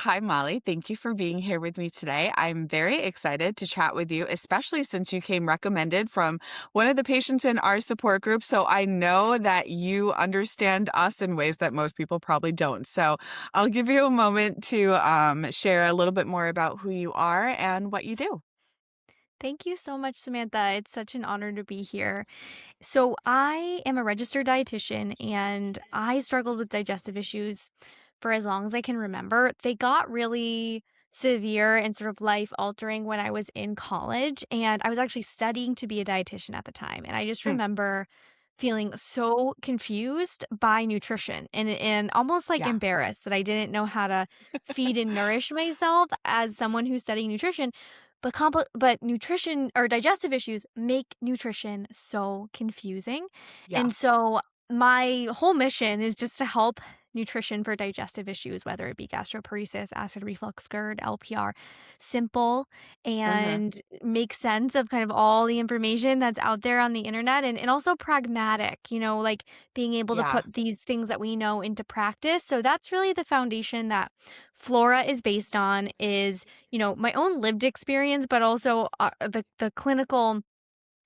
Hi, Molly. Thank you for being here with me today. I'm very excited to chat with you, especially since you came recommended from one of the patients in our support group. So I know that you understand us in ways that most people probably don't. So I'll give you a moment to share a little bit more about who you are and what you do. Thank you so much, Samantha. It's such an honor to be here. So, I am a registered dietitian and I struggled with digestive issues for as long as I can remember. They got really severe and sort of life altering when I was in college, and I was actually studying to be a dietitian at the time. And I just Hmm. remember feeling so confused by nutrition and almost like Yeah. embarrassed that I didn't know how to feed and nourish myself as someone who's studying nutrition. But nutrition or digestive issues make nutrition so confusing. And Yes. so my whole mission is just to help nutrition for digestive issues, whether it be gastroparesis, acid reflux, GERD, LPR, simple Hmm. and make sense of kind of all the information that's out there on the internet and also pragmatic, like being able to Yeah. put these things that we know into practice. So that's really the foundation that Flora is based on is my own lived experience, but also the clinical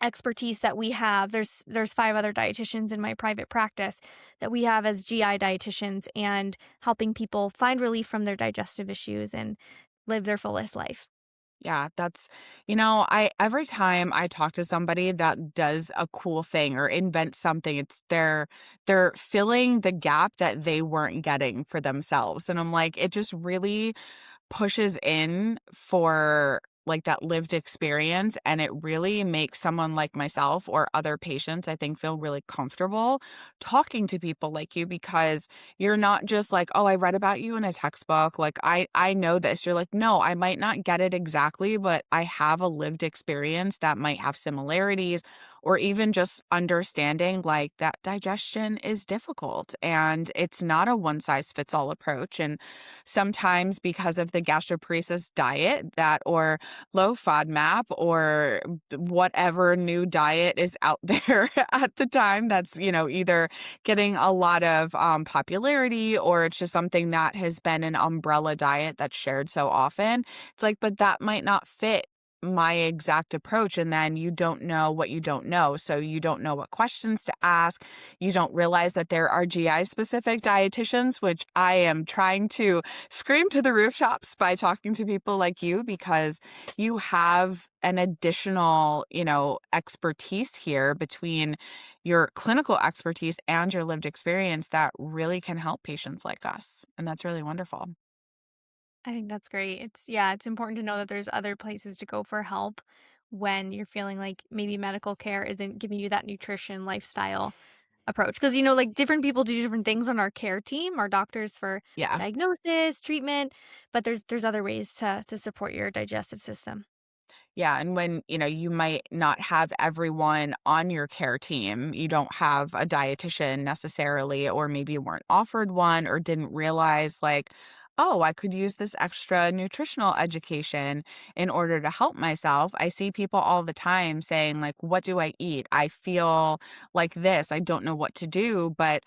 expertise that we have. There's 5 other dietitians in my private practice that we have as GI dietitians and helping people find relief from their digestive issues and live their fullest life. Yeah, I every time I talk to somebody that does a cool thing or invents something, it's they're filling the gap that they weren't getting for themselves. And I'm like, it just really pushes in for like that lived experience, and it really makes someone like myself or other patients, I think, feel really comfortable talking to people like you because you're not just like, oh, I read about you in a textbook, like I know this. You're like, no, I might not get it exactly, but I have a lived experience that might have similarities, or even just understanding like that digestion is difficult and it's not a one size fits all approach. And sometimes because of the gastroparesis diet that or low FODMAP or whatever new diet is out there at the time that's, either getting a lot of popularity or it's just something that has been an umbrella diet that's shared so often. It's like, but that might not fit my exact approach. And then you don't know what you don't know. So you don't know what questions to ask. You don't realize that there are GI specific dietitians, which I am trying to scream to the rooftops by talking to people like you because you have an additional, expertise here between your clinical expertise and your lived experience that really can help patients like us. And that's really wonderful. I think that's great. It's important to know that there's other places to go for help when you're feeling like maybe medical care isn't giving you that nutrition lifestyle approach. Because, like different people do different things on our care team, our doctors for Yeah. diagnosis, treatment, but there's other ways to support your digestive system. Yeah, and when, you might not have everyone on your care team, you don't have a dietitian necessarily, or maybe you weren't offered one or didn't realize like, oh, I could use this extra nutritional education in order to help myself. I see people all the time saying like, what do I eat? I feel like this. I don't know what to do, but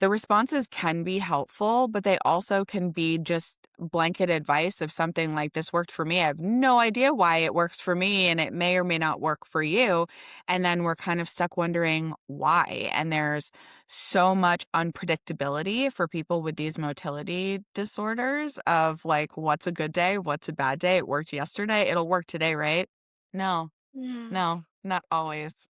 the responses can be helpful, but they also can be just blanket advice of something like this worked for me. I have no idea why it works for me and it may or may not work for you. And then we're kind of stuck wondering why. And there's so much unpredictability for people with these motility disorders of like, what's a good day? What's a bad day? It worked yesterday. It'll work today, right? No, Mm. no, not always.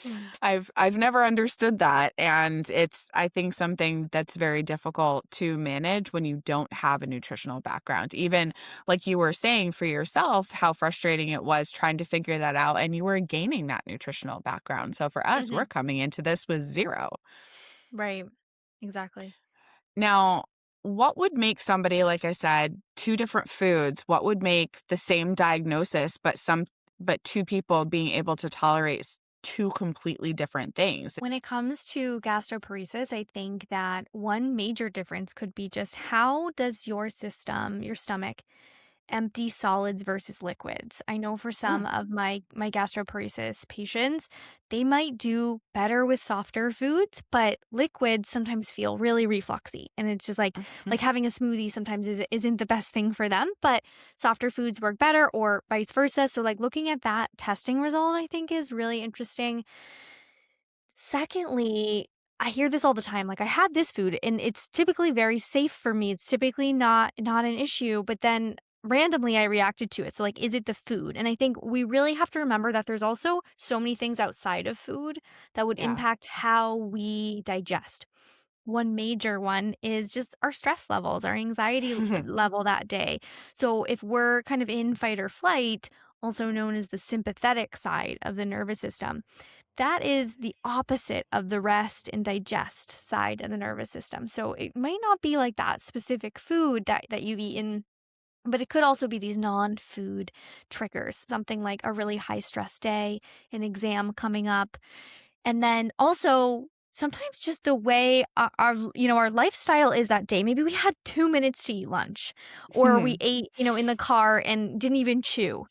Mm. I've never understood that, and it's, I think, something that's very difficult to manage when you don't have a nutritional background. Even like you were saying for yourself, how frustrating it was trying to figure that out, and you were gaining that nutritional background. So for us, we're Mhm. coming into this with zero. Right. Exactly. Now, what would make somebody, like I said, two different foods, what would make the same diagnosis, but two people being able to tolerate two completely different things? When it comes to gastroparesis, I think that one major difference could be just how does your system, your stomach, empty solids versus liquids. I know for Mm. some of my gastroparesis patients, they might do better with softer foods, but liquids sometimes feel really refluxy. And it's just like having a smoothie sometimes isn't the best thing for them, but softer foods work better or vice versa. So like looking at that testing result I think is really interesting. Secondly, I hear this all the time, like, "I had this food, and it's typically very safe for me, it's typically not an issue, but then randomly I reacted to it." So, like, is it the food? And I think we really have to remember that there's also so many things outside of food that would Yeah. impact how we digest. One major one is just our stress levels, our anxiety level that day. So, if we're kind of in fight or flight, also known as the sympathetic side of the nervous system, that is the opposite of the rest and digest side of the nervous system. So it might not be like that specific food that you've eaten, but it could also be these non-food triggers, something like a really high stress day, an exam coming up, and then also sometimes just the way our lifestyle is that day. Maybe we had 2 minutes to eat lunch, or we ate in the car and didn't even chew.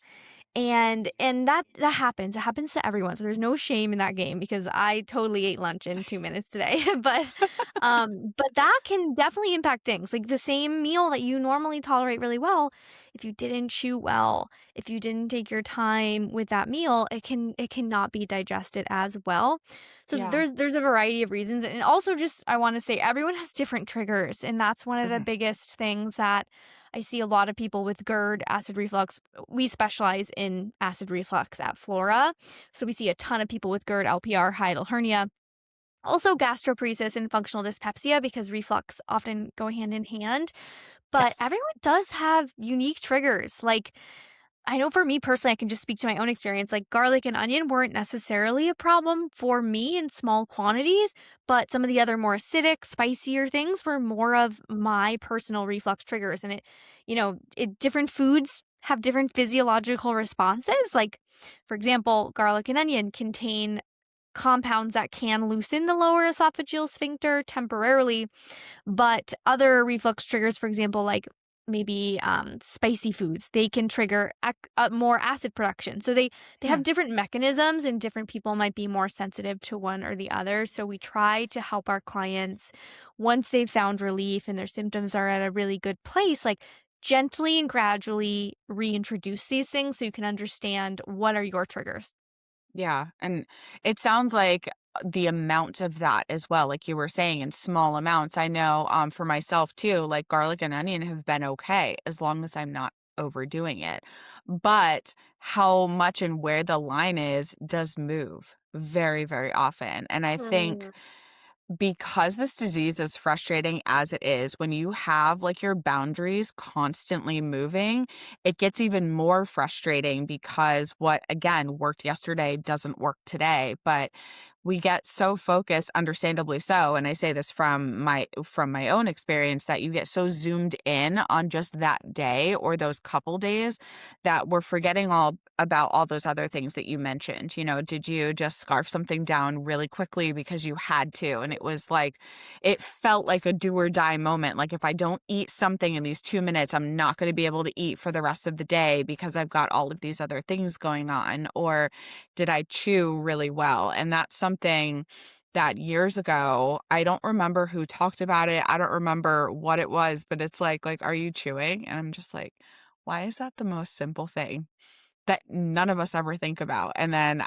And that happens. It happens to everyone, so there's no shame in that game because I totally ate lunch in 2 minutes today. But that can definitely impact things. Like, the same meal that you normally tolerate really well, if you didn't chew well, if you didn't take your time with that meal, it cannot be digested as well. So Yeah. there's a variety of reasons, and also just I wanna say everyone has different triggers, and that's one of the Mhm. biggest things that I see a lot of people with GERD, acid reflux. We specialize in acid reflux at Flora. So we see a ton of people with GERD, LPR, hiatal hernia, also gastroparesis and functional dyspepsia because reflux often go hand in hand. But Yes. everyone does have unique triggers. Like, I know for me personally, I can just speak to my own experience. Like, garlic and onion weren't necessarily a problem for me in small quantities, but some of the other more acidic, spicier things were more of my personal reflux triggers. And different foods have different physiological responses. Like, for example, garlic and onion contain compounds that can loosen the lower esophageal sphincter temporarily, but other reflux triggers, for example, like maybe spicy foods, they can trigger more acid production. So they Hmm. have different mechanisms, and different people might be more sensitive to one or the other. So we try to help our clients once they've found relief and their symptoms are at a really good place, like gently and gradually reintroduce these things so you can understand what are your triggers. Yeah, and it sounds like the amount of that as well, like you were saying, in small amounts. I know, for myself too, like garlic and onion have been okay as long as I'm not overdoing it. But how much and where the line is does move very, very often. And I think Mm. because this disease is frustrating as it is, when you have like your boundaries constantly moving, it gets even more frustrating because what again worked yesterday doesn't work today. But we get so focused, understandably so, and I say this from my own experience, that you get so zoomed in on just that day or those couple days that we're forgetting all about all those other things that you mentioned. Did you just scarf something down really quickly because you had to? And it was like, it felt like a do or die moment. Like, if I don't eat something in these 2 minutes, I'm not going to be able to eat for the rest of the day because I've got all of these other things going on. Or did I chew really well? And that's something that years ago, I don't remember who talked about it. I don't remember what it was, but it's like, are you chewing? And I'm just like, why is that the most simple thing that none of us ever think about? And then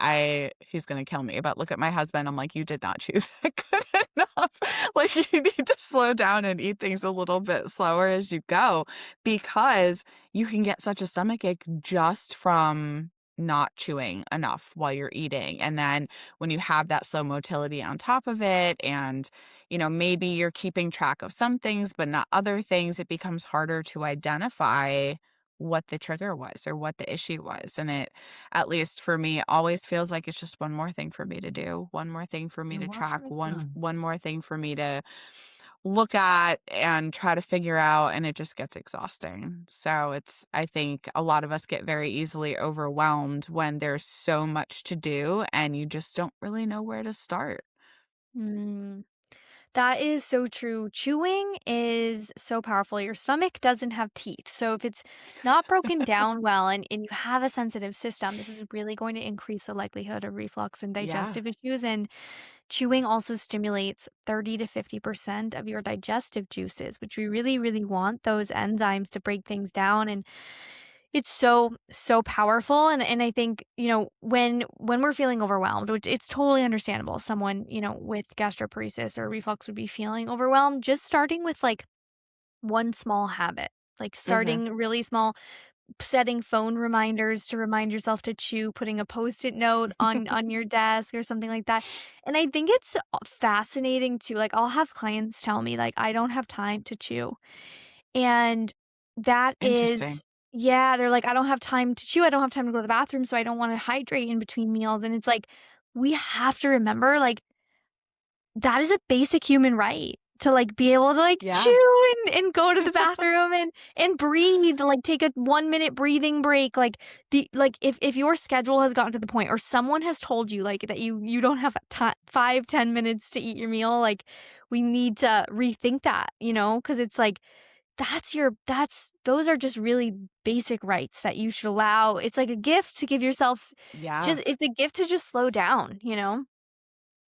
he's gonna kill me, but look at my husband, I'm like, "You did not chew that good enough." Like, you need to slow down and eat things a little bit slower as you go, because you can get such a stomachache just from not chewing enough while you're eating. And then when you have that slow motility on top of it, and, maybe you're keeping track of some things, but not other things, it becomes harder to identify what the trigger was or what the issue was. And it, at least for me, always feels like it's just one more thing for me to do, one more thing for me Your to washer track, is one done. one more thing for me to look at and try to figure out, and it just gets exhausting. So I think a lot of us get very easily overwhelmed when there's so much to do and you just don't really know where to start. Mm. That is so true. Chewing is so powerful. Your stomach doesn't have teeth. So if it's not broken down well and you have a sensitive system, this is really going to increase the likelihood of reflux and Yeah. digestive issues. And chewing also stimulates 30 to 50% of your digestive juices, which we really, really want those enzymes to break things down. And it's so, so powerful, and I think, when we're feeling overwhelmed, which it's totally understandable, someone, with gastroparesis or reflux would be feeling overwhelmed, just starting with, like, one small habit, like, Mhm. starting really small, setting phone reminders to remind yourself to chew, putting a Post-it note on your desk or something like that, and I think it's, fascinating too, like, I'll have clients tell me, like, "I don't have time to chew." And that Interesting. is yeah, they're like, "I don't have time to chew, I don't have time to go to the bathroom, so I don't wanna hydrate in between meals," and it's like, we have to remember, like, that is a basic human right to, like, be able to, like, Yeah. chew and go to the bathroom and breathe, like, take a one-minute breathing break, if your schedule has gotten to the point or someone has told you, like, that you don't have 5, 10 minutes to eat your meal, like, we need to rethink that, because it's like, that's those are just really basic rights that you should allow. It's like a gift to give yourself, Yeah. just it's a gift to just slow down, you know?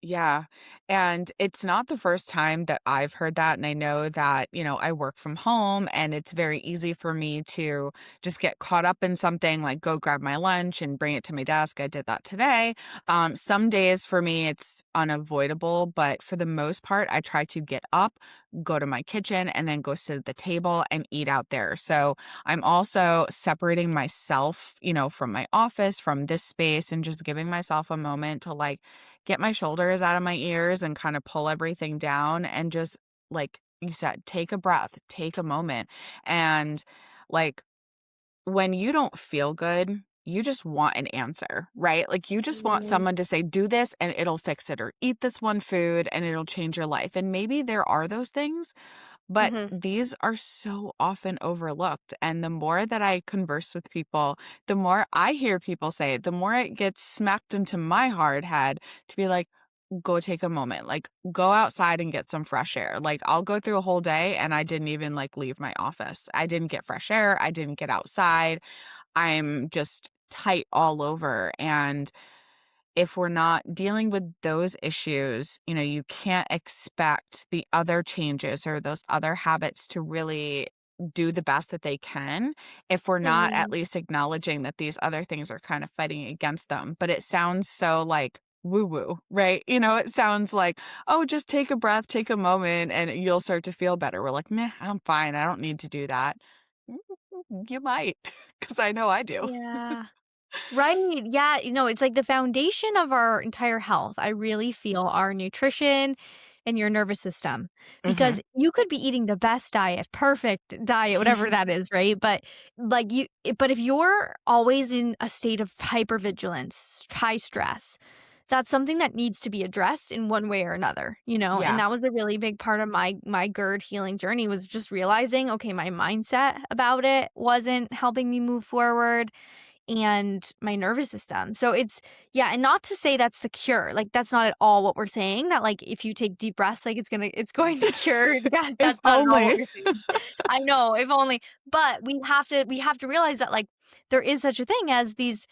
Yeah. And it's not the first time that I've heard that. And I know that, I work from home and it's very easy for me to just get caught up in something like go grab my lunch and bring it to my desk. I did that today. Some days for me, it's unavoidable, but for the most part, I try to get up, go to my kitchen, and then go sit at the table and eat out there. So I'm also separating myself, from my office, from this space, and just giving myself a moment to like, get my shoulders out of my ears and kind of pull everything down and just, like you said, take a breath, take a moment. And like when you don't feel good, you just want an answer, right? Like you just want Mhm, someone to say, do this and it'll fix it, or eat this one food and it'll change your life. And maybe there are those things, but mhm. these are so often overlooked. And the more that I converse with people, the more I hear people say, the more it gets smacked into my hard head to be like, go take a moment, like go outside and get some fresh air. Like I'll go through a whole day and I didn't even like leave my office. I didn't get fresh air. I didn't get outside. I'm just tight all over. And if we're not dealing with those issues, you can't expect the other changes or those other habits to really do the best that they can if we're not at Mhm. least acknowledging that these other things are kind of fighting against them. But it sounds so like woo woo, right? It sounds like, oh, just take a breath, take a moment, and you'll start to feel better. We're like, meh, I'm fine. I don't need to do that. You might, because I know I do. Yeah. Right, yeah, it's like the foundation of our entire health, I really feel, our nutrition and your nervous system, because Hmm. you could be eating the best diet, perfect diet, whatever that is, right? But if you're always in a state of hypervigilance, high stress, that's something that needs to be addressed in one way or another, and Yeah. that was a really big part of my GERD healing journey, was just realizing, okay, my mindset about it wasn't helping me move forward, and my nervous system. So it's yeah, and not to say that's the cure. Like that's not at all what we're saying, that like if you take deep breaths, like it's going to cure. Yeah, If that's not at all what only. we're saying. I know, if only. But we have to realize that like there is such a thing as these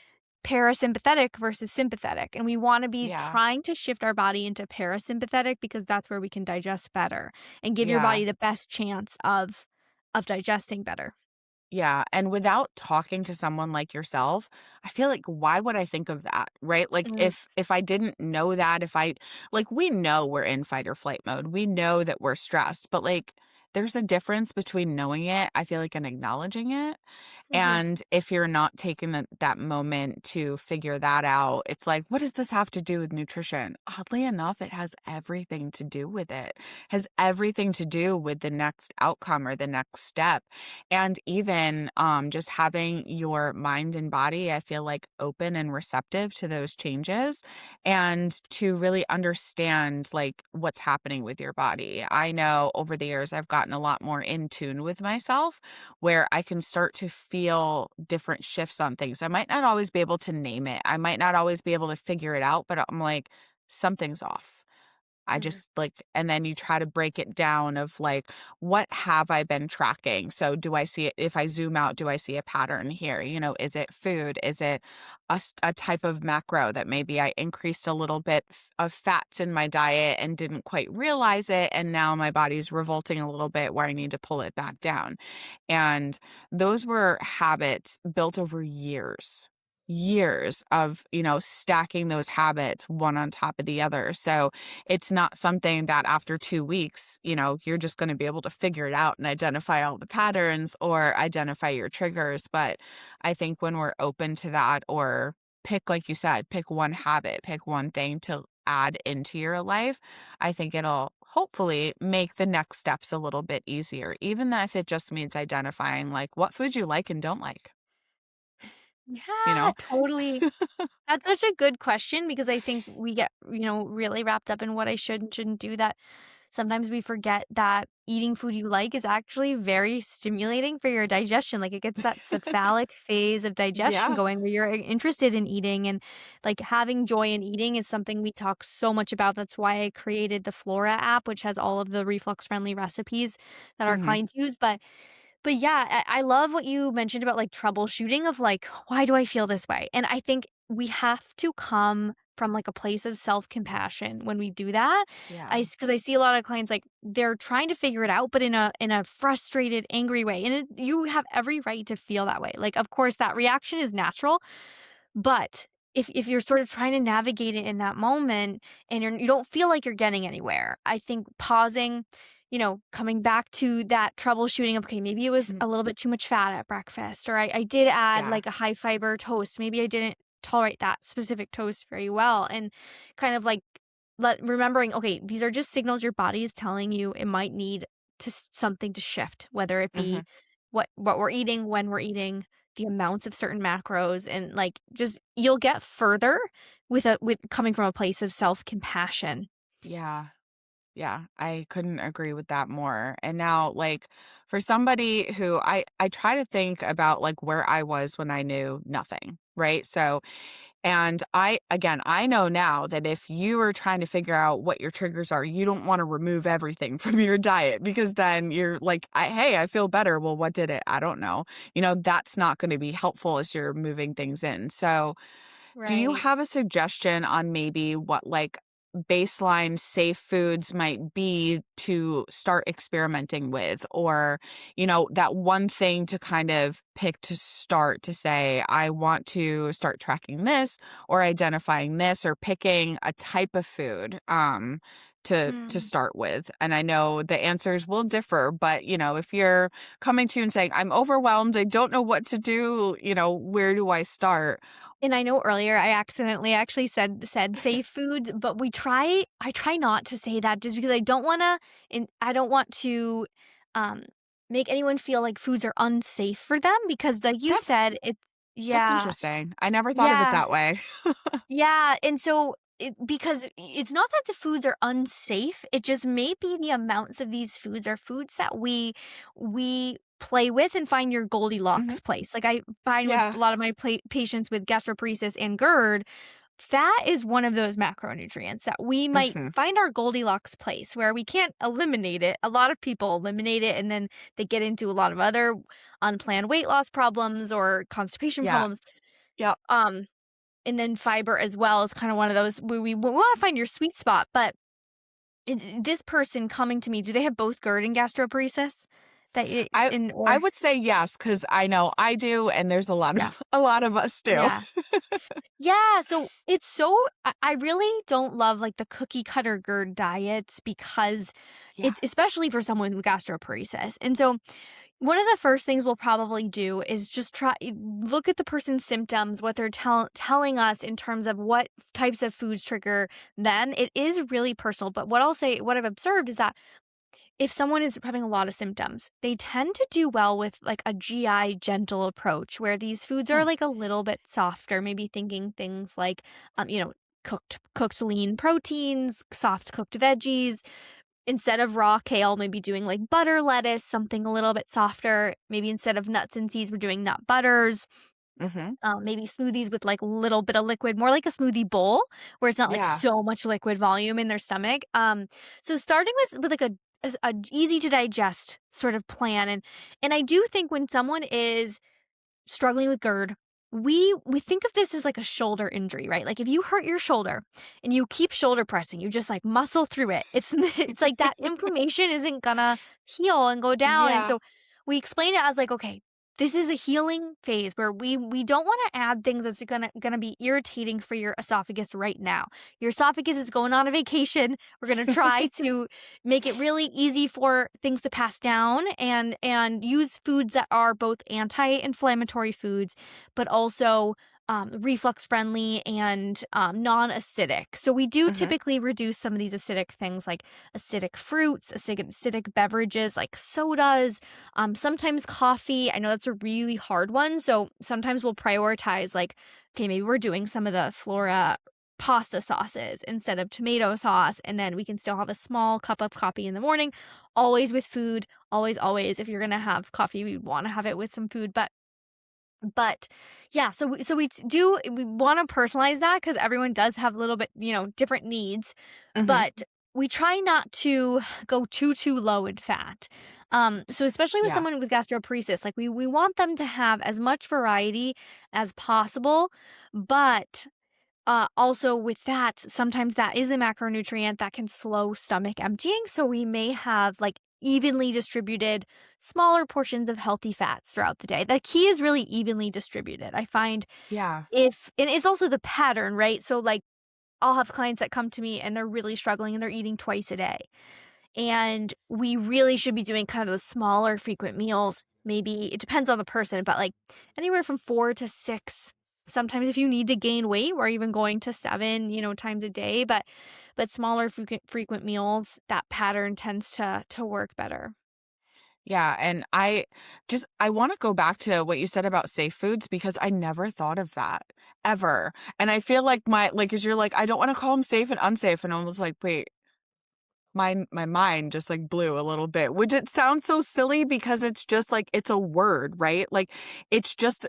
parasympathetic versus sympathetic, and we want to be Yeah. trying to shift our body into parasympathetic because that's where we can digest better and give your Yeah. body the best chance of digesting better. Yeah, and without talking to someone like yourself, I feel like why would I think of that, right? Like Mhm, if I didn't know that, if I like we know we're in fight or flight mode. We know that we're stressed, but like there's a difference between knowing it, I feel like, and acknowledging it. mhm, And if you're not taking that moment to figure that out, it's like, what does this have to do with nutrition? Oddly enough, it has everything to do with it. Has everything to do with the next outcome or the next step. And even just having your mind and body, I feel like, open and receptive to those changes and to really understand like what's happening with your body. I know over the years I've gotten a lot more in tune with myself where I can start to feel different shifts on things. I might not always be able to name it. I might not always be able to figure it out, but I'm like, something's off. I Mm. just like, and then you try to break it down of like, what have I been tracking? So do I see it, if I zoom out, do I see a pattern here? You know, is it food? Is it a type of macro that maybe I increased a little bit of fats in my diet and didn't quite realize it, and now my body's revolting a little bit where I need to pull it back down. And those were habits built over years of, you know, stacking those habits one on top of the other. So it's not something that after 2 weeks, you know, you're just going to be able to figure it out and identify all the patterns or identify your triggers. But I think when we're open to that, or pick, like you said, pick one habit, pick one thing to add into your life, I think it'll hopefully make the next steps a little bit easier, even if it just means identifying like what foods you like and don't like, you Yeah, know? totally. That's such a good question because I think we get, really wrapped up in what I should and shouldn't do that sometimes we forget that eating food you like is actually very stimulating for your digestion. Like it gets that cephalic phase of digestion Yeah. going where you're interested in eating and like having joy in eating is something we talk so much about. That's why I created the Flora app, which has all of the reflux friendly recipes that our Mhm. clients use. But yeah, I love what you mentioned about, like, troubleshooting of, like, "Why do I feel this way?" And I think we have to come from, like, a place of self-compassion when we do that. Yeah. Because I see a lot of clients, like, they're trying to figure it out, but in a frustrated, angry way, and you have every right to feel that way. Like, of course, that reaction is natural, but if you're sort of trying to navigate it in that moment and you don't feel like you're getting anywhere, I think pausing, coming back to that troubleshooting of, okay, maybe it was Mhm. a little bit too much fat at breakfast, or I did add Yeah. like a high fiber toast. Maybe I didn't tolerate that specific toast very well. And kind of like remembering, okay, these are just signals your body is telling you it might need something to shift, whether it be Mhm. what we're eating, when we're eating, the amounts of certain macros, and like just you'll get further with coming from a place of self-compassion. Yeah. Yeah, I couldn't agree with that more. And now, like, for somebody who I try to think about like where I was when I knew nothing, right? So, and I know now that if you are trying to figure out what your triggers are, you don't want to remove everything from your diet, because then you're like, hey, I feel better. Well, what did it? I don't know. You know, that's not going to be helpful as you're moving things in. So, do you Right. have a suggestion on maybe what like baseline safe foods might be to start experimenting with? Or, you know, that one thing to kind of pick to start to say, I want to start tracking this or identifying this or picking a type of food to Mm. start with. And I know the answers will differ, but you know, if you're coming to you and saying, I'm overwhelmed, I don't know what to do, you know, where do I start? And I know earlier I accidentally actually said safe foods, but I try not to say that just because I don't want to um make anyone feel like foods are unsafe for them because like you That's said, That's yeah. interesting. I never thought of it Yeah. that way. Yeah, and so because it's not that the foods are unsafe, it just may be the amounts of these foods are foods that we play with and find your Mhm. Goldilocks place. Like I find with Yeah. a lot of my patients with gastroparesis and GERD, fat is one of those macronutrients that we might Mhm. find our Goldilocks place where we can't eliminate it. A lot of people eliminate it and then they get into a lot of other unplanned weight loss problems or constipation Yeah. problems. Yep. Um and then fiber as well is kind of one of those where we wanna find your sweet spot, but this person coming to me, do they have both GERD and gastroparesis? That I I in I or would say yes, because I know I do, and there's a lot Yeah. of a lot of us do. Yeah. Yeah, so it's so I really don't love, like, the cookie cutter GERD diets because Yeah. it's especially for someone with gastroparesis, and so one of the first things we'll probably do is just look at the person's symptoms, what they're telling us in terms of what types of foods trigger them. It is really personal, but what I've observed is that if someone is having a lot of symptoms, they tend to do well with like a GI gentle approach where these foods are Hmm. like a little bit softer, maybe thinking things like cooked lean proteins, soft cooked veggies, instead of raw kale, maybe doing like butter lettuce, something a little bit softer. Maybe instead of nuts and seeds, we're doing nut butters. Mhm. Maybe smoothies with like a little bit of liquid, more like a smoothie bowl where it's not like Yeah. so much liquid volume in their stomach. So starting with like a easy to digest sort of plan, and I do think when someone is struggling with GERD, we think of this as like a shoulder injury, right? Like if you hurt your shoulder and you keep shoulder pressing, you just like muscle through it. It's it's like that inflammation isn't gonna heal and go down. And Yeah. so we explain it as like, okay, this is a healing phase where we don't want to add things that's gonna be irritating for your esophagus right now. Your esophagus is going on a vacation. We're gonna try to make it really easy for things to pass down and use foods that are both anti-inflammatory foods but also reflux friendly and non-acidic. So we do Mhm. typically reduce some of these acidic things like acidic fruits, acidic beverages like sodas, sometimes coffee. I know that's a really hard one, so sometimes we'll prioritize like, okay, maybe we're doing some of the flora pasta sauces instead of tomato sauce, and then we can still have a small cup of coffee in the morning. Always with food, always, if you're gonna have coffee, we want to have it with some food. But yeah, we want to personalize that because everyone does have a little bit, different needs, Mhm. but we try not to go too low in fat. So especially with Yeah. someone with gastroparesis, like we want them to have as much variety as possible, but also with that, sometimes that is a macronutrient that can slow stomach emptying. So we may have like evenly distributed smaller portions of healthy fats throughout the day. The key is really evenly distributed. I find Yeah. and it's also the pattern, right? So like I'll have clients that come to me and they're really struggling and they're eating twice a day. And we really should be doing kind of those smaller frequent meals. Maybe it depends on the person, but like anywhere from 4 to 6. Sometimes if you need to gain weight, we're even going to 7, times a day, but smaller frequent meals, that pattern tends to work better. Yeah, and I wanna go back to what you said about safe foods because I never thought of that, ever, and I feel like my like, 'cause you're like, "I don't wanna call them safe and unsafe," and I was like, "Wait," my mind just, like, blew a little bit, which it sounds so silly because it's just, like, it's a word, right? Like, it's just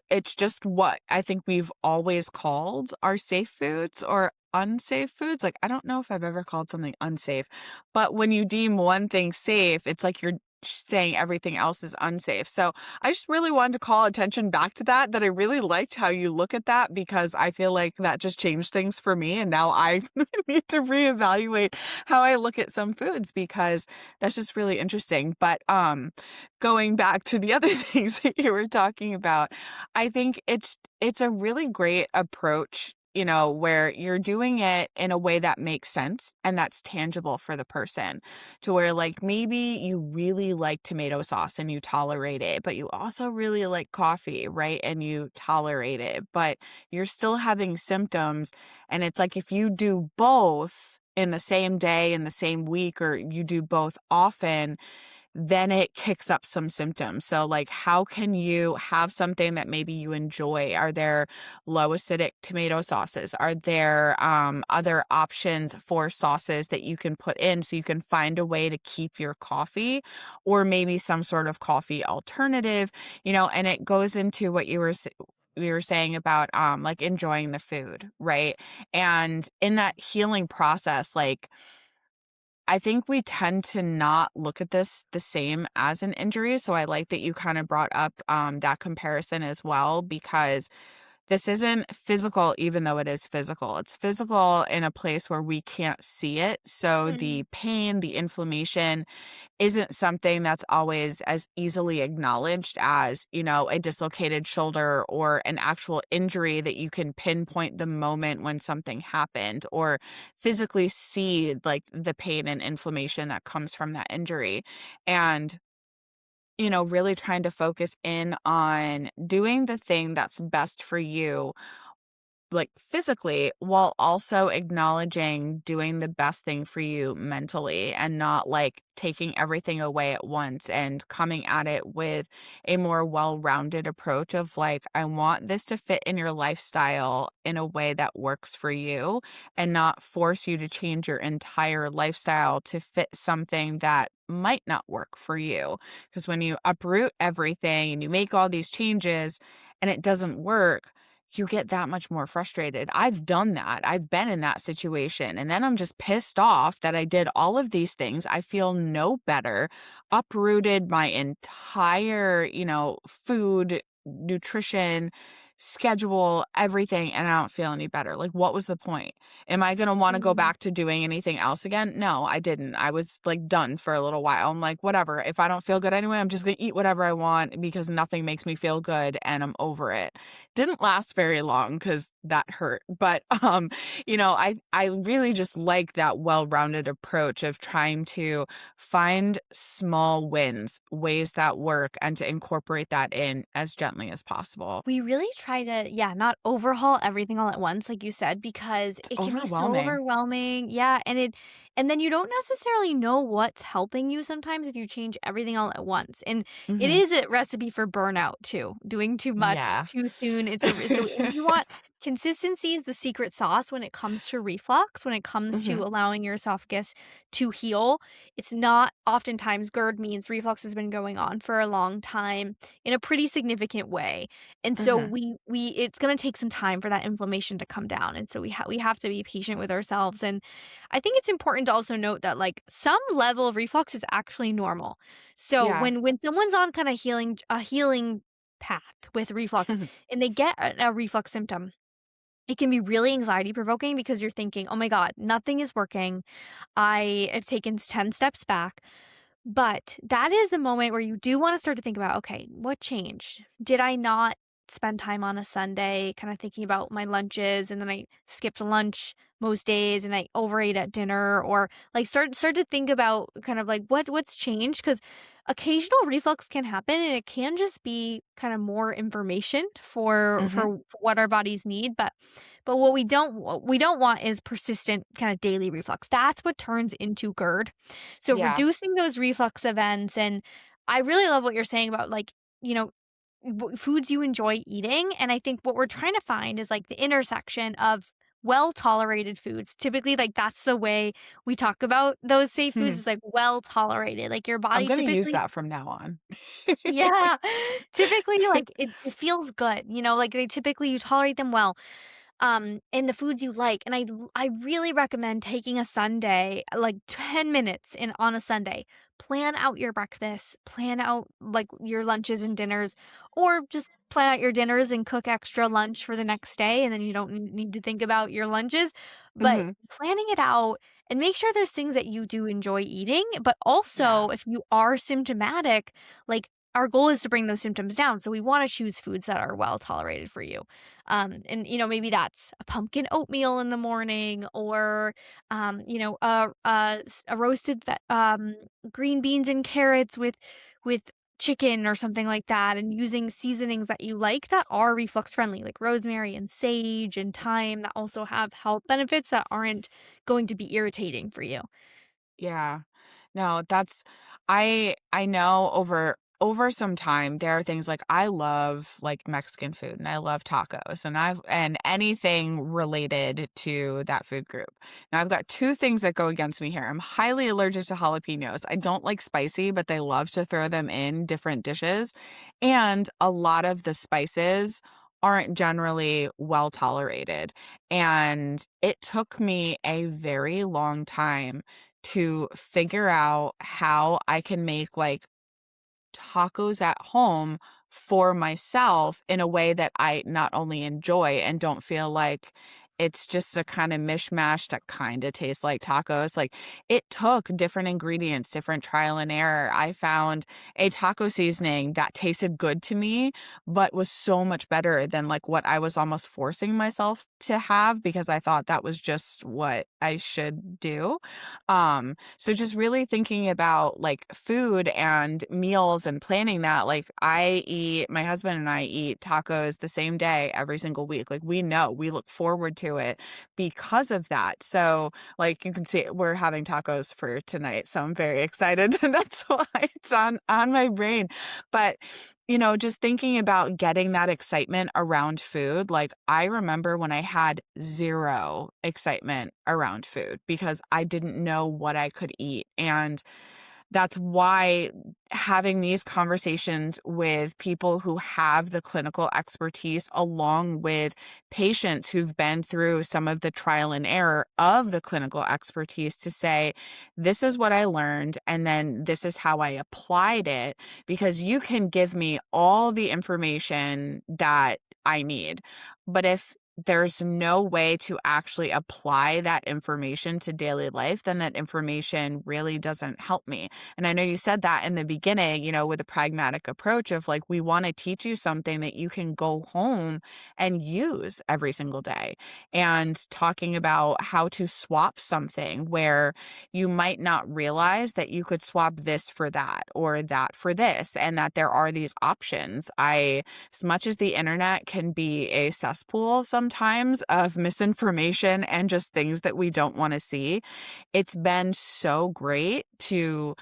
what I think we've always called our safe foods or unsafe foods, like, I don't know if I've ever called something unsafe, but when you deem one thing safe, it's like you're saying everything else is unsafe, so I just really wanted to call attention back to that I really liked how you look at that because I feel like that just changed things for me, and now I need to reevaluate how I look at some foods because that's just really interesting. But going back to the other things that you were talking about, I think it's a really great approach, where you're doing it in a way that makes sense and that's tangible for the person. To where like maybe you really like tomato sauce and you tolerate it, but you also really like coffee, right? And you tolerate it, but you're still having symptoms and it's like if you do both in the same day, in the same week, or you do both often, then it kicks up some symptoms. So, like, how can you have something that maybe you enjoy? Are there low acidic tomato sauces? Are there other options for sauces that you can put in so you can find a way to keep your coffee or maybe some sort of coffee alternative? And it goes into what we were saying about like enjoying the food, right? And in that healing process, like I think we tend to not look at this the same as an injury. So I like that you kind of brought up that comparison as well, because this isn't physical, even though it is physical. It's physical in a place where we can't see it. So Mhm. the pain, the inflammation, isn't something that's always as easily acknowledged as, a dislocated shoulder or an actual injury that you can pinpoint the moment when something happened or physically see like the pain and inflammation that comes from that injury. And really trying to focus in on doing the thing that's best for you like physically while also acknowledging doing the best thing for you mentally and not like taking everything away at once and coming at it with a more well-rounded approach of like I want this to fit in your lifestyle in a way that works for you and not force you to change your entire lifestyle to fit something that might not work for you because when you uproot everything and you make all these changes and it doesn't work, you get that much more frustrated. I've done that. I've been in that situation. And then I'm just pissed off that I did all of these things. I feel no better, uprooted my entire, food, nutrition, schedule, everything, and I don't feel any better. Like, what was the point? Am I going to want to go Mhm. back to doing anything else again? No, I didn't. I was like done for a little while. I'm like, whatever. If I don't feel good anyway, I'm just going to eat whatever I want because nothing makes me feel good and I'm over it. Didn't last very long cuz that hurt. But I really just like that well-rounded approach of trying to find small wins, ways that work, and to incorporate that in as gently as possible. We really try to, yeah, not overhaul everything all at once, like you said, because It's it can be so overwhelming. overwhelming. Yeah, and then you don't necessarily know what's helping you sometimes if you change everything all at once. And it Mhm. is a recipe for burnout too. Doing too much Yeah. too soon. So if you want consistency is the secret sauce when it comes to reflux, when it comes to Mhm. allowing your esophagus to heal. It's not oftentimes GERD means reflux has been going on for a long time in a pretty significant way. And so Mhm. we it's gonna take some time for that inflammation to come down, and so we have to be patient with ourselves, and I think it's important to also note that, like, some level of reflux is actually normal. So Yeah. when someone's on kinda healing path with reflux and they get a reflux symptom, it can be really anxiety provoking because you're thinking, "Oh my god, nothing is working. I have taken 10 steps back." But that is the moment where you do wanna start to think about, "Okay, what changed? Did I not spend time on a Sunday kinda thinking about my lunches, and then I skipped lunch most days, and I overate at dinner?" Or, like, start to think about kind of like what's changed? Because occasional reflux can happen, and it can just be kinda more information Mhm. for what our bodies need, but what we don't want is persistent kinda daily reflux. That's what turns into GERD. So Yeah. reducing those reflux events, and I really love what you're saying about, like, you know, foods you enjoy eating, and I think what we're trying to find is, like, the intersection of well-tolerated foods. Typically, like, that's the way we talk about those safe foods is, like, well-tolerated, like, your I'm body gonna use typically. that from now on. Yeah. Typically, like, it feels good, like, they typically you tolerate them well, and the foods you like, and I really recommend taking a Sunday, like, 10 minutes in on a Sunday. Plan out your breakfast, plan out, like, your lunches and dinners, or just plan out your dinners and cook extra lunch for the next day, and then you don't need to think about your lunches, but Mhm. planning it out and make sure there's things that you do enjoy eating, but Yeah. also, if you are symptomatic, like, our goal is to bring those symptoms down, so we wanna choose foods that are well tolerated for you. And maybe that's a pumpkin oatmeal in the morning, or a roasted green beans and carrots with chicken or something like that, and using seasonings that you like that are reflux friendly, like rosemary and sage and thyme, that also have health benefits that aren't going to be irritating for you. Yeah. No, I know over some time there are things like I love like Mexican food and I love tacos and anything related to that food group. Now I've got two things that go against me here. I'm highly allergic to jalapenos. I don't like spicy, but they love to throw them in different dishes. And a lot of the spices aren't generally well tolerated. And it took me a very long time to figure out how I can make, like, tacos at home for myself in a way that I not only enjoy and don't feel like it's just a kind of mishmash that kind of tastes like tacos. Like it took different ingredients, different trial and error. I found a taco seasoning that tasted good to me, but was so much better than like what I was almost forcing myself to have because I thought that was just what I should do. So just really thinking about like food and meals and planning that, like my husband and I eat tacos the same day every single week. Like we know, we look forward to it because of that. So like you can see we're having tacos for tonight. So I'm very excited. And that's why it's on my brain. But just thinking about getting that excitement around food, like I remember when I had zero excitement around food because I didn't know what I could eat. And that's why having these conversations with people who have the clinical expertise, along with patients who've been through some of the trial and error of the clinical expertise, to say, this is what I learned, and then this is how I applied it, because you can give me all the information that I need. But if there's no way to actually apply that information to daily life, then that information really doesn't help me. And I know you said that in the beginning, with a pragmatic approach of like, we want to teach you something that you can go home and use every single day. And talking about how to swap something where you might not realize that you could swap this for that or that for this, and that there are these options. As much as the internet can be a cesspool sometimes of misinformation and just things that we don't want to see, it's been so great to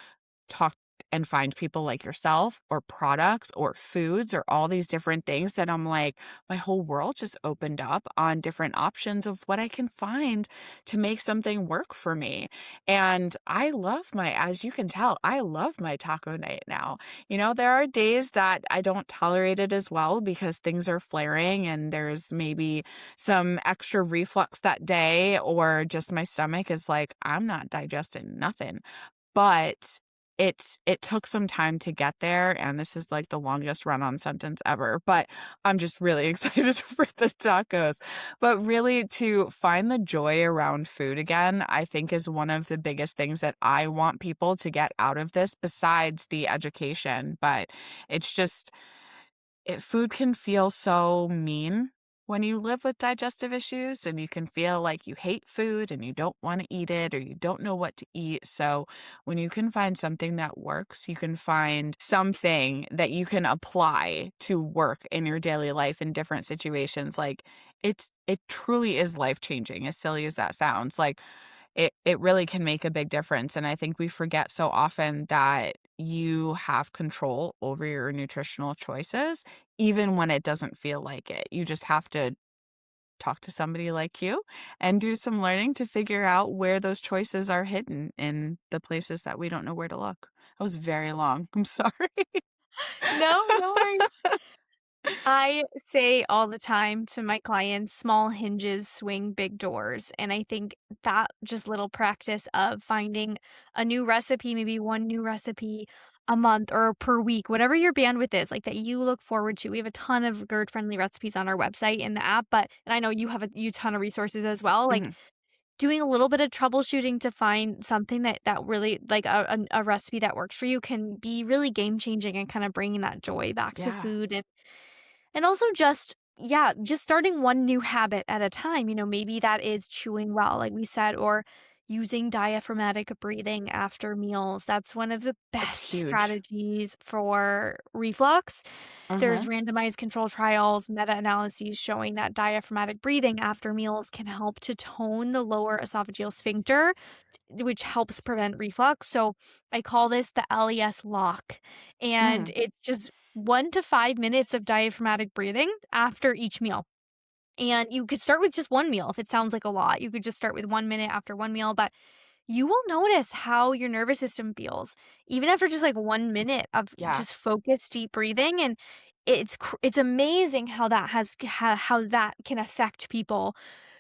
talk and find people like yourself, or products or foods or all these different things that I'm like, my whole world just opened up on different options of what I can find to make something work for me. And as you can tell, I love my taco night now. There are days that I don't tolerate it as well because things are flaring and there's maybe some extra reflux that day, or just my stomach is like, I'm not digesting nothing. But it took some time to get there, and this is like the longest run-on sentence ever, but I'm just really excited for the tacos. But really, to find the joy around food again, I think is one of the biggest things that I want people to get out of this, besides the education. But it's just, food can feel so mean when you live with digestive issues, and you can feel like you hate food and you don't want to eat it, or you don't know what to eat. So when you can find something that works, you can find something that you can apply to work in your daily life in different situations. Like, it truly is life-changing, as silly as that sounds. Like, it really can make a big difference. And I think we forget so often that you have control over your nutritional choices, even when it doesn't feel like it. You just have to talk to somebody like you and do some learning to figure out where those choices are hidden in the places that we don't know where to look. That was very long. I'm sorry. No, no worries. I say all the time to my clients, small hinges swing big doors. And I think that just little practice of finding a new recipe, maybe one new recipe a month or per week, whatever your bandwidth is, like that you look forward to. We have a ton of GERD friendly recipes on our website and the app, and I know you have a ton of resources as well. Like Mhm. doing a little bit of troubleshooting to find something that really like a recipe that works for you can be really game changing and kind of bringing that joy back to Yeah. food. And also just yeah, just starting one new habit at a time, maybe that is chewing well, like we said, or using diaphragmatic breathing after meals. That's one of the It's best huge. strategies for reflux. There's Uh-huh. randomized control trials, meta-analyses showing that diaphragmatic breathing after meals can help to tone the lower esophageal sphincter, which helps prevent reflux. So I call this the LES lock. And Mm. it's just 1 to 5 minutes of diaphragmatic breathing after each meal. And you could start with just one meal if it sounds like a lot. You could just start with 1 minute after one meal, but you will notice how your nervous system feels even after just like 1 minute of Yeah. just focused deep breathing. And it's amazing how how that can affect people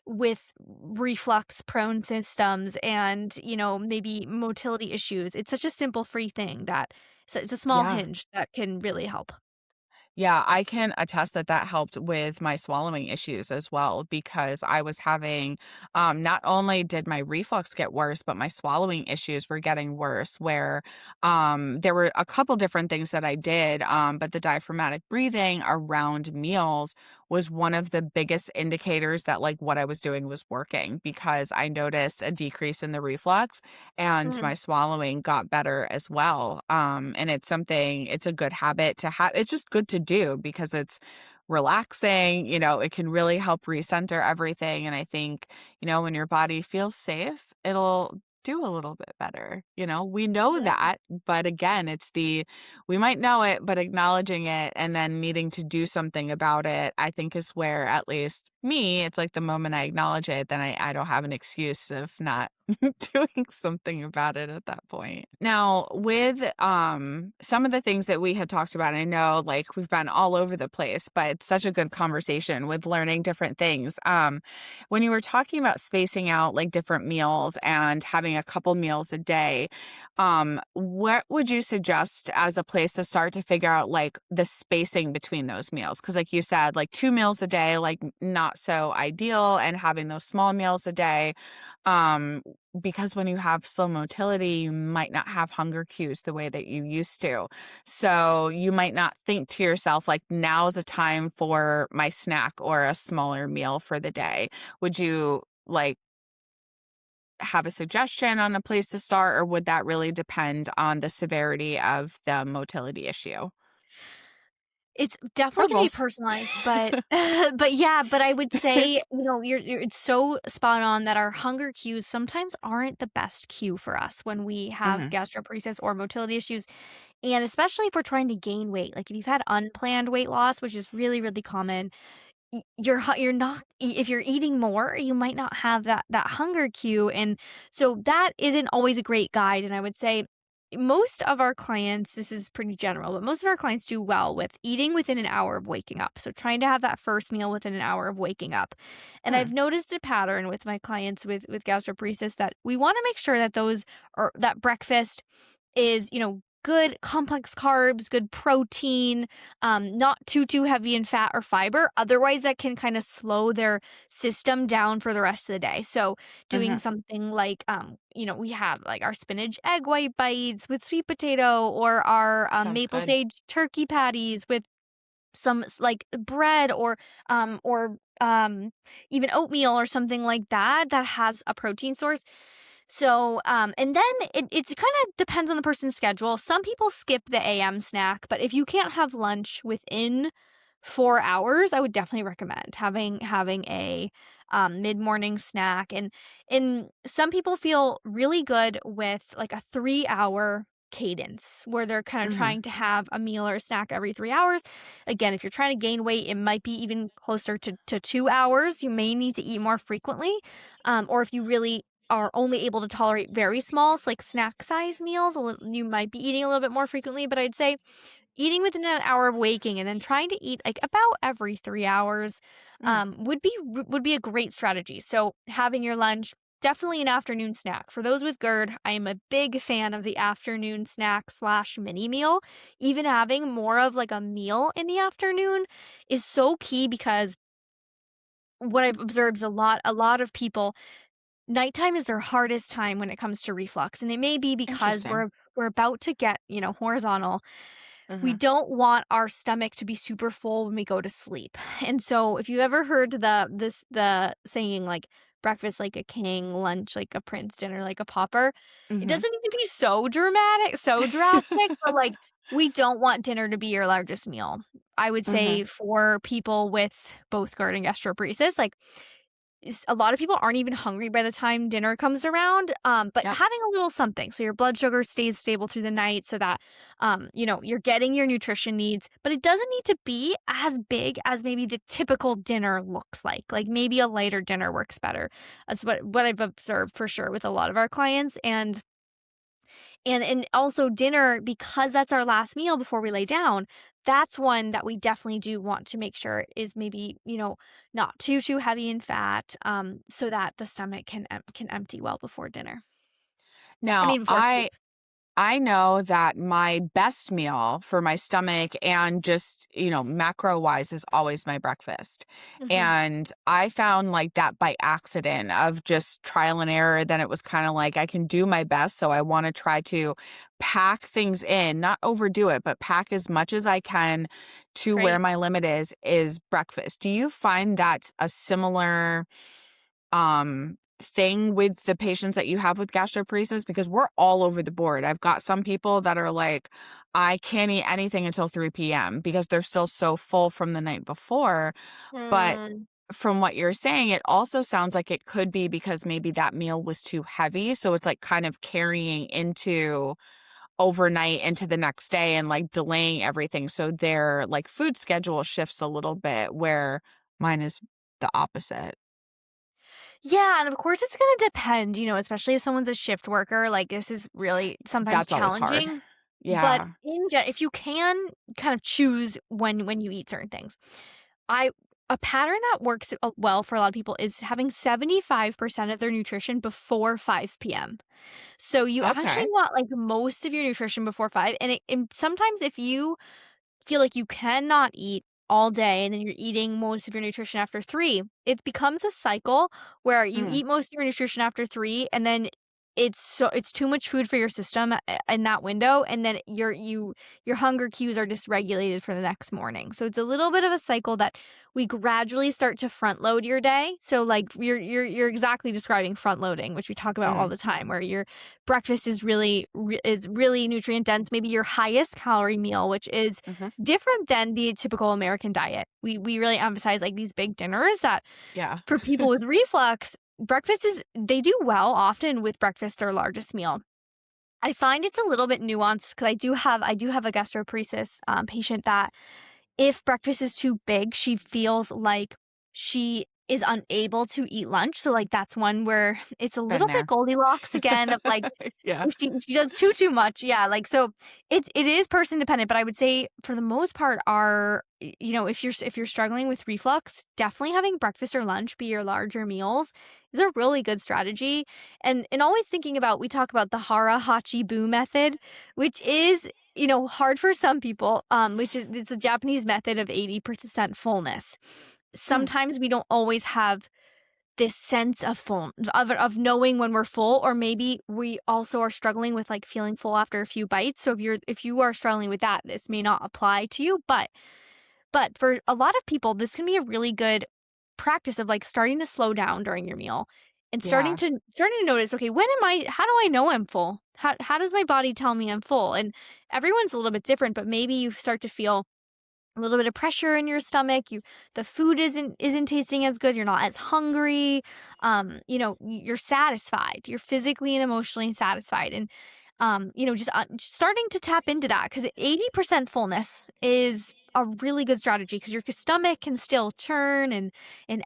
with reflux prone systems and maybe motility issues. It's such a simple free thing that so it's a small Yeah. hinge that can really help. Yeah, I can attest that that helped with my swallowing issues as well, because I was having, not only did my reflux get worse, but my swallowing issues were getting worse, where there were a couple different things that I did, but the diaphragmatic breathing around meals was one of the biggest indicators that like what I was doing was working, because I noticed a decrease in the reflux and Mhm. my swallowing got better as well. And it's a good habit to have. It's just good to do because it's relaxing, it can really help recenter everything. And I think, when your body feels safe, it'll do a little bit better. We know Yeah. that, but again, we might know it, but acknowledging it and then needing to do something about it, I think is where, at least me, it's like the moment I acknowledge it, then I don't have an excuse of not doing something about it at that point. Now, with some of the things that we had talked about, I know like we've been all over the place, but it's such a good conversation with learning different things. When you were talking about spacing out like different meals and having a couple meals a day, what would you suggest as a place to start to figure out like the spacing between those meals? Because like you said, like 2 meals a day, like not so ideal, and having those small meals a day. Um, because when you have slow motility, you might not have hunger cues the way that you used to. So you might not think to yourself, like, now's a time for my snack or a smaller meal for the day. Would you like have a suggestion on a place to start, or would that really depend on the severity of the motility issue? It's definitely Or gonna be both? personalized, but but yeah, but I would say, you're it's so spot on that our hunger cues sometimes aren't the best cue for us when we have Mhm, gastroparesis or motility issues, and especially if we're trying to gain weight. Like, if you've had unplanned weight loss, which is really, really common, you're not if you're eating more, you might not have that hunger cue, and so that isn't always a great guide. And I would say most of our clients, this is pretty general, but most of our clients do well with eating within an hour of waking up. So trying to have that first meal within an hour of waking up. And hmm, I've noticed a pattern with my clients with gastroparesis that we want to make sure that those or that breakfast is, good complex carbs, good protein, not too heavy in fat or fiber. Otherwise, that can kind of slow their system down for the rest of the day. So, doing mhm. something like, we have like our spinach egg white bites with sweet potato, or our Sounds maple good. sage turkey patties with some like bread, or even oatmeal or something like that that has a protein source. So, and then it's kind of depends on the person's schedule. Some people skip the AM snack, but if you can't have lunch within 4 hours, I would definitely recommend having a mid morning snack. And some people feel really good with like a 3 hour cadence where they're kind of Mhm, trying to have a meal or a snack every 3 hours. Again, if you're trying to gain weight, it might be even closer to 2 hours. You may need to eat more frequently, or if you really are only able to tolerate very small, so like snack size meals, you might be eating a little bit more frequently. But I'd say eating within an hour of waking and then trying to eat like about every 3 hours mm. would be a great strategy. So having your lunch, definitely an afternoon snack. For those with GERD, I am a big fan of the afternoon snack slash mini meal. Even having more of like a meal in the afternoon is so key, because what I've observed is a lot of people, nighttime is their hardest time when it comes to reflux, and it may be because Interesting. we're about to get, horizontal. We Mhm, don't want our stomach to be super full when we go to sleep. And so if you ever heard the saying like breakfast like a king, lunch like a prince, dinner like a pauper, it mhm. doesn't need to be so dramatic, so drastic, but like we don't want dinner to be your largest meal. I would Mhm. say for people with both GERD and gastroparesis, like a lot of people aren't even hungry by the time dinner comes around, but Yep. having a little something so your blood sugar stays stable through the night, so that you're getting your nutrition needs, but it doesn't need to be as big as maybe the typical dinner looks like maybe a lighter dinner works better. That's what I've observed for sure with a lot of our clients. And also dinner, because that's our last meal before we lay down, that's one that we definitely do want to make sure is maybe, not too heavy in fat, so that the stomach can empty well before dinner. I Now, mean, before sleep. I know that my best meal for my stomach and just, macro wise is always my breakfast. Mhm. And I found like that by accident of just trial and error. Then it was kind of like I can do my best. So I want to try to pack things in, not overdo it, but pack as much as I can to where Great. my limit is breakfast. Do you find that's a similar thing with the patients that you have with gastroparesis? Because we're all over the board. I've got some people that are like, I can't eat anything until 3 p.m. because they're still so full from the night before. But Mm, from what you're saying, it also sounds like it could be because maybe that meal was too heavy. So it's like kind of carrying into overnight into the next day and like delaying everything. So their like food schedule shifts a little bit where mine is the opposite. Yeah, and of course it's gonna depend, especially if someone's a shift worker, like, this is really sometimes That's always hard. challenging, but Yeah. if you can kind of choose when you eat certain things. I A pattern that works, well for a lot of people is having 75% of their nutrition before 5 p.m. So you actually Okay. want, like, most of your nutrition before 5, and sometimes if you feel like you cannot eat all day and then you're eating most of your nutrition after 3, it becomes a cycle where you Mm, eat most of your nutrition after 3 and then it's too much food for your system in that window, and then your hunger cues are dysregulated for the next morning. So it's a little bit of a cycle that we gradually start to front load your day. So like you're exactly describing front loading, which we talk about all mm, the time, where your breakfast is really nutrient dense, maybe your highest calorie meal, which is mhm. different than the typical American diet. We really emphasize, like, these big dinners that Yeah. for people with reflux, breakfast is they do well often with breakfast, their largest meal. I find it's a little bit nuanced because I do have a gastroparesis patient that if breakfast is too big, she feels like she is unable to eat lunch. So, like, that's one where it's a Been little bit there. Goldilocks again of, like, Yeah. if she does too much, yeah, like, so it is person dependent, but I would say for the most part if you're struggling with reflux, definitely having breakfast or lunch be your larger meals is a really good strategy. And always thinking about, we talk about the Hara Hachi Bu method, which is, hard for some people, it's a Japanese method of 80% fullness. Mm, Sometimes we don't always have this sense of full of knowing when we're full, or maybe we also are struggling with, like, feeling full after a few bites. So if you are struggling with that, this may not apply to you, but for a lot of people, this can be a really good practice of, like, starting to slow down during your meal and starting yeah. to starting to notice, okay, how do I know I'm full? How does my body tell me I'm full? And everyone's a little bit different, but maybe you start to feel a little bit of pressure in your stomach. The food isn't tasting as good. You're not as hungry. You're satisfied. You're physically and emotionally satisfied, and just starting to tap into that, because 80% fullness is a really good strategy, because your stomach can still churn and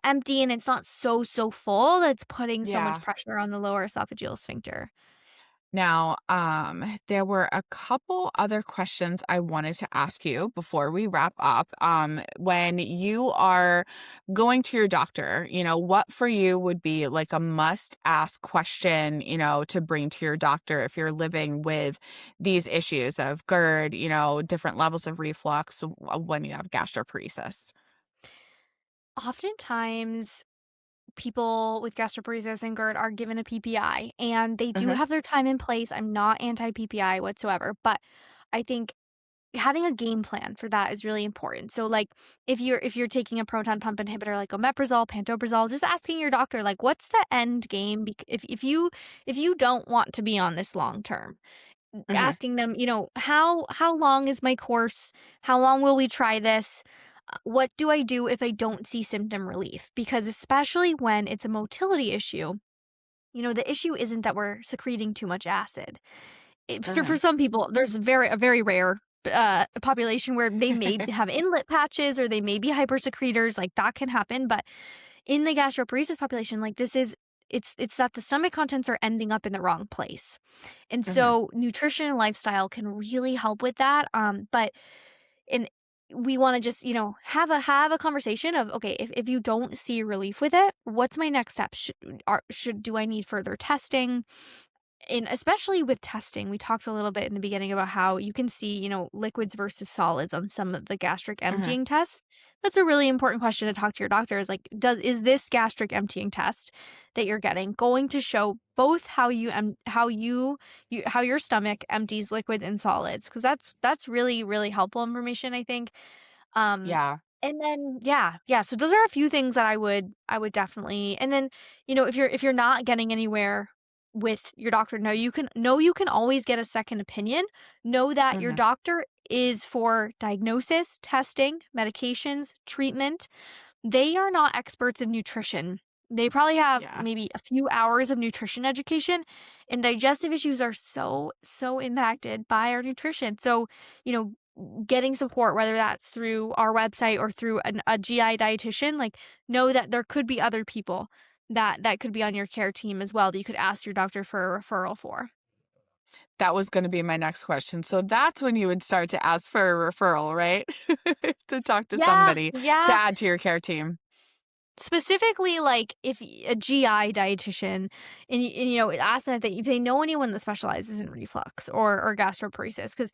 empty, and it's not so full that it's putting so much Yeah. pressure on the lower esophageal sphincter. Now, there were a couple other questions I wanted to ask you before we wrap up. When you are going to your doctor, what for you would be like a must ask question, to bring to your doctor if you're living with these issues of GERD, different levels of reflux when you have gastroparesis? Oftentimes people with gastroparesis and GERD are given a PPI, and they do Hmm. have their time in place. I'm not anti PPI whatsoever, but I think having a game plan for that is really important. So, like, if you're taking a proton pump inhibitor like omeprazole, pantoprazole, just asking your doctor, like, what's the end game? If you don't want to be on this long term, Hmm. asking them, how long is my course? How long will we try this? What do I do if I don't see symptom relief? Because especially when it's a motility issue, the issue isn't that we're secreting too much acid. So for Hmm. some people, there's a very rare population where they may have inlet patches, or they may be hypersecretors. Like, that can happen. But in the gastroparesis population, like, it's that the stomach contents are ending up in the wrong place. And Hmm. so nutrition and lifestyle can really help with that. But and we want to just, have a conversation of, okay, if you don't see relief with it, what's my next step? Do I need further testing? And especially with testing, we talked a little bit in the beginning about how you can see, liquids versus solids on some of the gastric Hmm. emptying tests. That's a really important question to talk to your doctor, is like, is this gastric emptying test that you're getting going to show both how your stomach empties liquids and solids? Because that's really, really helpful information, I think. Um, Yeah. and then yeah. So those are a few things that I would definitely. And then, if you're not getting anywhere with your doctor, know you can always get a second opinion. Know that your Hmm. doctor is for diagnosis, testing, medications, treatment. They are not experts in nutrition. They probably have Yeah. maybe a few hours of nutrition education, and digestive issues are so impacted by our nutrition. So, getting support, whether that's through our website or through a GI dietitian, like, know that there could be other people that could be on your care team as well that you could ask your doctor for a referral for. That was gonna be my next question. So that's when you would start to ask for a referral, right? To talk to Yeah, somebody to yeah. add to your care team. Specifically, like, if a GI dietitian and, ask them if they know anyone that specializes in reflux or gastroparesis, because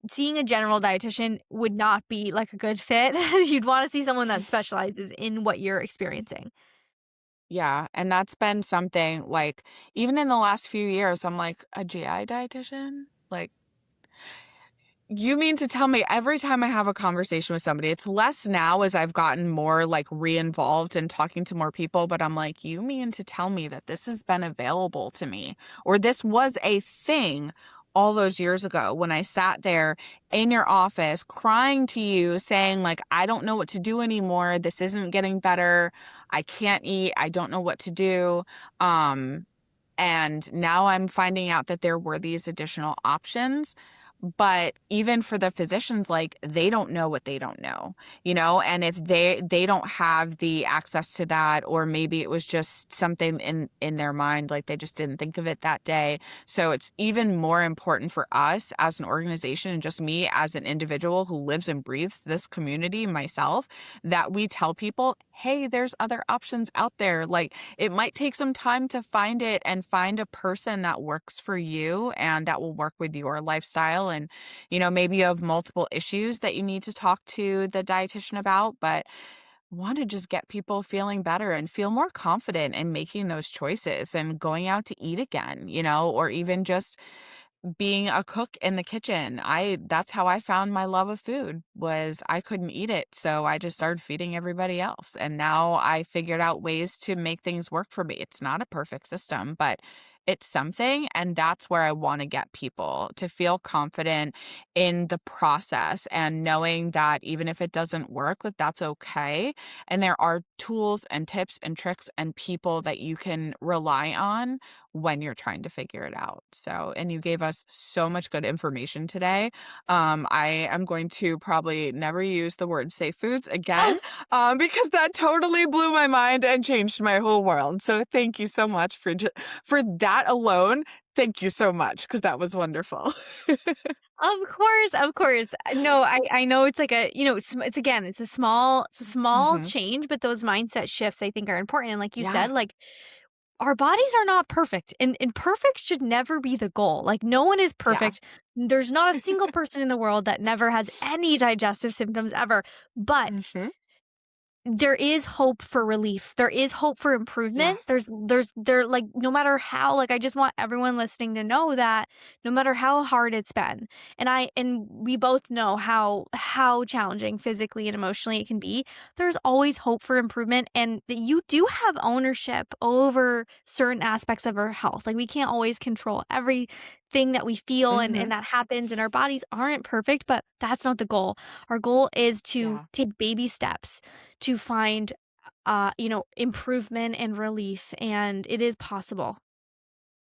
seeing a general dietitian would not be, like, a good fit. You'd wanna see someone that specializes in what you're experiencing. Yeah, and that's been something, like, even in the last few years, I'm like, "A GI dietitian? Like, you mean to tell me every time I have a conversation with somebody, it's less now as I've gotten more, like, re-involved in talking to more people, but I'm like, "You mean to tell me that this has been available to me, or this was a thing all those years ago when I sat there in your office crying to you saying, like, I don't know what to do anymore. This isn't getting better. I can't eat. I don't know what to do." Um, and now I'm finding out that there were these additional options. But even for the physicians, like, they don't know what they don't know, and if they don't have the access to that, or maybe it was just something in their mind, like they just didn't think of it that day. So it's even more important for us as an organization, and just me as an individual who lives and breathes this community myself, that we tell people, hey, there's other options out there. Like, it might take some time to find it and find a person that works for you and that will work with your lifestyle. And, maybe you have multiple issues that you need to talk to the dietitian about, but want to just get people feeling better and feel more confident in making those choices and going out to eat again, or even just being a cook in the kitchen. That's how I found my love of food, was I couldn't eat it, so I just started feeding everybody else, and now I figured out ways to make things work for me. It's not a perfect system, but it's something, and that's where I wanna get people to feel confident in the process and knowing that even if it doesn't work, that that's okay, and there are tools and tips and tricks and people that you can rely on when you're trying to figure it out. So, and you gave us so much good information today. I am going to probably never use the word safe foods again, because that totally blew my mind and changed my whole world. So thank you so much for that alone. Thank you so much, because that was wonderful. Of course, of course. No, I know it's like it's again, it's a small Hmm. change, but those mindset shifts I think are important. And like you Yeah. said, like, our bodies are not perfect, and perfect should never be the goal. Like, no one is Yeah. perfect. There's not a single person in the world that never has any digestive symptoms ever. But Hmm. there is hope for relief. There is hope for improvement. Yes. Like, no matter how, like, I just want everyone listening to know that no matter how hard it's been, and we both know how challenging physically and emotionally it can be, there's always hope for improvement, and that you do have ownership over certain aspects of our health. Like, we can't always control everything that we feel Hmm. and that happens, and our bodies aren't perfect, but that's not the goal. Our goal is to Yeah. take baby steps to find, improvement and relief, and it is possible.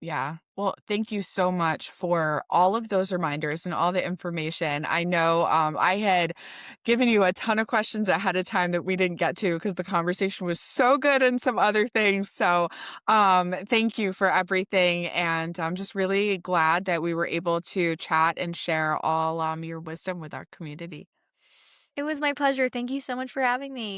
Yeah. Well, thank you so much for all of those reminders and all the information. I know I had given you a ton of questions ahead of time that we didn't get to because the conversation was so good and some other things. So thank you for everything. And I'm just really glad that we were able to chat and share all your wisdom with our community. It was my pleasure. Thank you so much for having me.